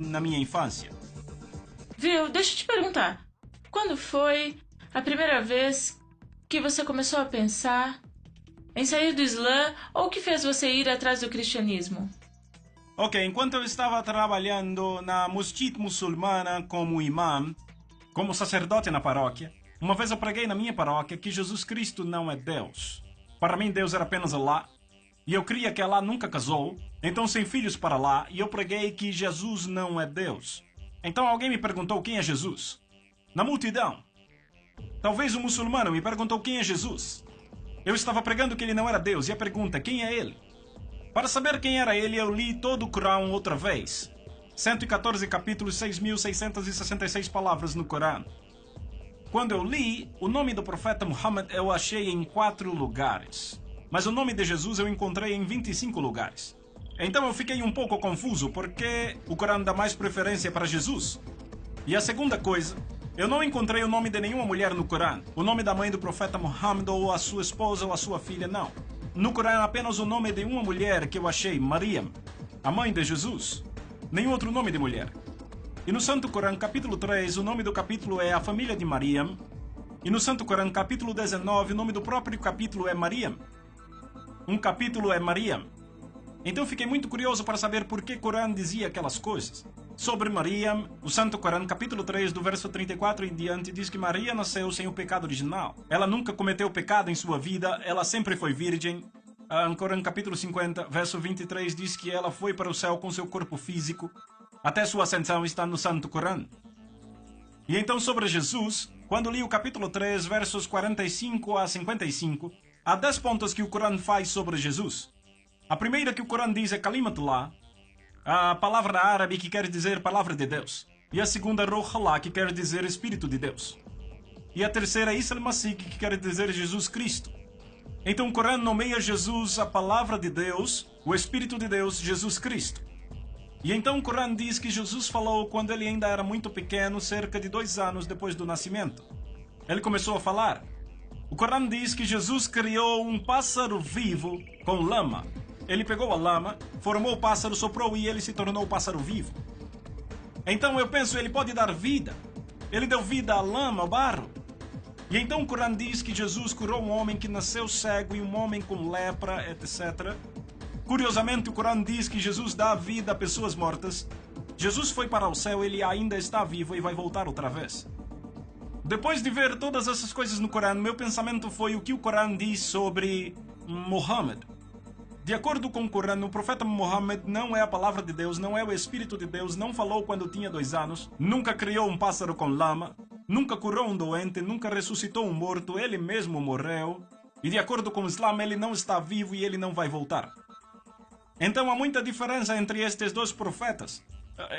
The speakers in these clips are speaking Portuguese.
na minha infância. Viu? Deixa eu te perguntar. Quando foi a primeira vez que você começou a pensar em sair do Islã ou que fez você ir atrás do cristianismo? Ok, enquanto eu estava trabalhando na Masjid muçulmana como imã, como sacerdote na paróquia, uma vez eu preguei na minha paróquia que Jesus Cristo não é Deus. Para mim, Deus era apenas Allah. E eu cria que Allah nunca casou, então sem filhos para Allah, e eu preguei que Jesus não é Deus. Então alguém me perguntou quem é Jesus. Na multidão. Talvez um muçulmano me perguntou quem é Jesus. Eu estava pregando que ele não era Deus, e a pergunta, quem é ele? Para saber quem era ele, eu li todo o Corão outra vez. 114 capítulos, 6.666 palavras no Corão. Quando eu li, o nome do profeta Muhammad eu achei em 4 lugares. Mas o nome de Jesus eu encontrei em 25 lugares. Então eu fiquei um pouco confuso porque o Corão dá mais preferência para Jesus. E a segunda coisa, eu não encontrei o nome de nenhuma mulher no Corão. O nome da mãe do profeta Muhammad ou a sua esposa ou a sua filha, não. No Corão apenas o nome de uma mulher que eu achei, Maryam, a mãe de Jesus. Nenhum outro nome de mulher. E no Santo Corão, capítulo 3, o nome do capítulo é a família de Maryam. E no Santo Corão, capítulo 19, o nome do próprio capítulo é Maryam. Um capítulo é Maryam. Então fiquei muito curioso para saber por que o Corão dizia aquelas coisas. Sobre Maryam, o Santo Corão, capítulo 3, do verso 34 em diante, diz que Maria nasceu sem o pecado original. Ela nunca cometeu pecado em sua vida, ela sempre foi virgem. No Corão, capítulo 50, verso 23, diz que ela foi para o céu com seu corpo físico. Até sua ascensão está no Santo Corão. E então sobre Jesus, quando li o capítulo 3, versos 45 a 55, há 10 pontos que o Corão faz sobre Jesus. A primeira que o Corão diz é Kalimatullah, a palavra árabe que quer dizer palavra de Deus. E a segunda Ruh Allah, que quer dizer Espírito de Deus. E a terceira Isa al-Masih, que quer dizer Jesus Cristo. Então o Corão nomeia Jesus a palavra de Deus, o Espírito de Deus, Jesus Cristo. E então o Corão diz que Jesus falou quando ele ainda era muito pequeno, cerca de 2 anos depois do nascimento. Ele começou a falar. O Corão diz que Jesus criou um pássaro vivo com lama. Ele pegou a lama, formou o pássaro, soprou e ele se tornou o pássaro vivo. Então eu penso, ele pode dar vida. Ele deu vida à lama, ao barro. E então o Corão diz que Jesus curou um homem que nasceu cego e um homem com lepra, etc. Curiosamente, o Corão diz que Jesus dá vida a pessoas mortas. Jesus foi para o céu, ele ainda está vivo e vai voltar outra vez. Depois de ver todas essas coisas no Corão, meu pensamento foi o que o Corão diz sobre Muhammad. De acordo com o Corão, o profeta Muhammad não é a palavra de Deus, não é o Espírito de Deus, não falou quando tinha 2 anos, nunca criou um pássaro com lama, nunca curou um doente, nunca ressuscitou um morto, ele mesmo morreu. E de acordo com o Islã, ele não está vivo e ele não vai voltar. Então há muita diferença entre estes 2 profetas.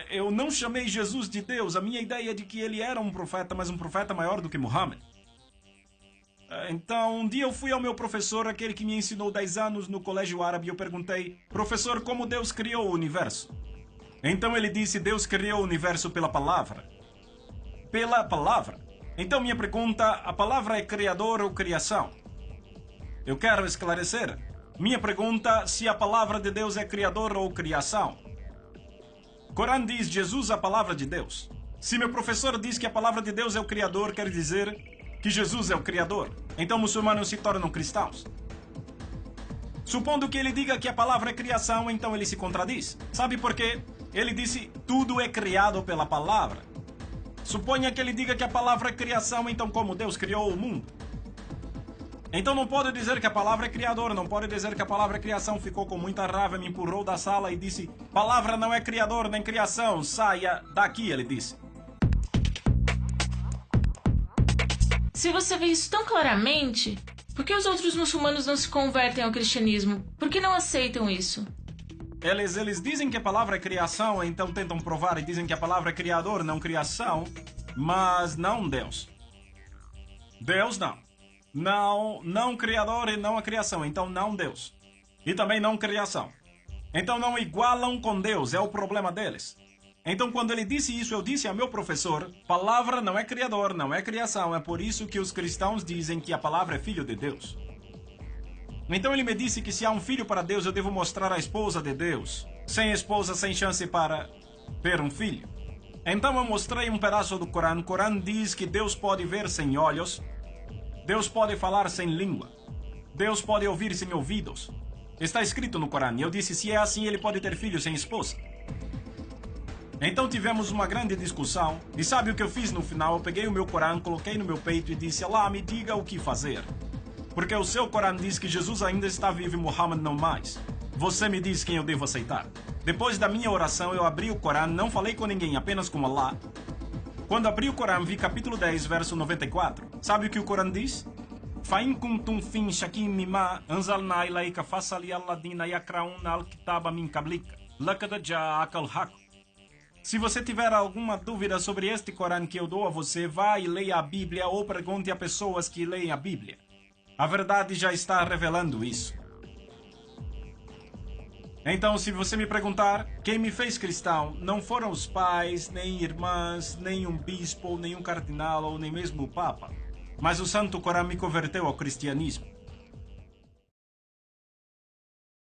Eu não chamei Jesus de Deus, a minha ideia é de que ele era um profeta, mas um profeta maior do que Muhammad. Então, um dia eu fui ao meu professor, aquele que me ensinou 10 anos no colégio árabe, e eu perguntei, professor, como Deus criou o universo? Então ele disse, Deus criou o universo pela palavra. Pela palavra? Então minha pergunta, a palavra é criador ou criação? Eu quero esclarecer. Minha pergunta, se a palavra de Deus é criador ou criação? O Corão diz, Jesus é a palavra de Deus. Se meu professor diz que a palavra de Deus é o criador, quer dizer que Jesus é o criador. Então muçulmanos se tornam cristãos. Supondo que ele diga que a palavra é criação, então ele se contradiz. Sabe por quê? Ele disse, tudo é criado pela palavra. Suponha que ele diga que a palavra é criação, então como Deus criou o mundo? Então não pode dizer que a palavra é criador, não pode dizer que a palavra é criação. Ficou com muita raiva, me empurrou da sala e disse, palavra não é criador nem criação, saia daqui, ele disse. Se você vê isso tão claramente, por que os outros muçulmanos não se convertem ao cristianismo? Por que não aceitam isso? Eles dizem que a palavra é criação, então tentam provar e dizem que a palavra é criador, não criação, mas não Deus. Deus não. Não criador e não a criação, então não Deus. E também não criação. Então não igualam com Deus, é o problema deles. Então quando ele disse isso, eu disse ao meu professor, palavra não é criador, não é criação, é por isso que os cristãos dizem que a palavra é filho de Deus. Então ele me disse que se há um filho para Deus, eu devo mostrar a esposa de Deus. Sem esposa, sem chance para ter um filho. Então eu mostrei um pedaço do Corão. O Corão diz que Deus pode ver sem olhos, Deus pode falar sem língua, Deus pode ouvir sem ouvidos. Está escrito no Corão. E eu disse, se é assim, ele pode ter filho sem esposa. Então tivemos uma grande discussão. E sabe o que eu fiz no final? Eu peguei o meu Corão, coloquei no meu peito e disse, Allah, me diga o que fazer. Porque o seu Corão diz que Jesus ainda está vivo e Muhammad não mais. Você me diz quem eu devo aceitar. Depois da minha oração, eu abri o Corão, não falei com ninguém, apenas com Allah. Quando abri o Corão, vi capítulo 10, verso 94. Sabe o que o Corão diz? فَإِن كُنْتُمْ فِي شَكٍّ مِّمَّا أَنزَلْنَا إِلَيْكَ فَاسْأَلِ الَّذِينَ يَقْرَؤُونَ الْكِتَابَ مِن قَبْلِكَ لَقَدْ جَاءَكَ الْحَقُّ. Se você tiver alguma dúvida sobre este Corão que eu dou a você, vá e leia a Bíblia ou pergunte a pessoas que leem a Bíblia. A verdade já está revelando isso. Então, se você me perguntar, quem me fez cristão não foram os pais, nem irmãs, nem um bispo, nem um cardinal ou nem mesmo o Papa. Mas o Santo Corão me converteu ao cristianismo.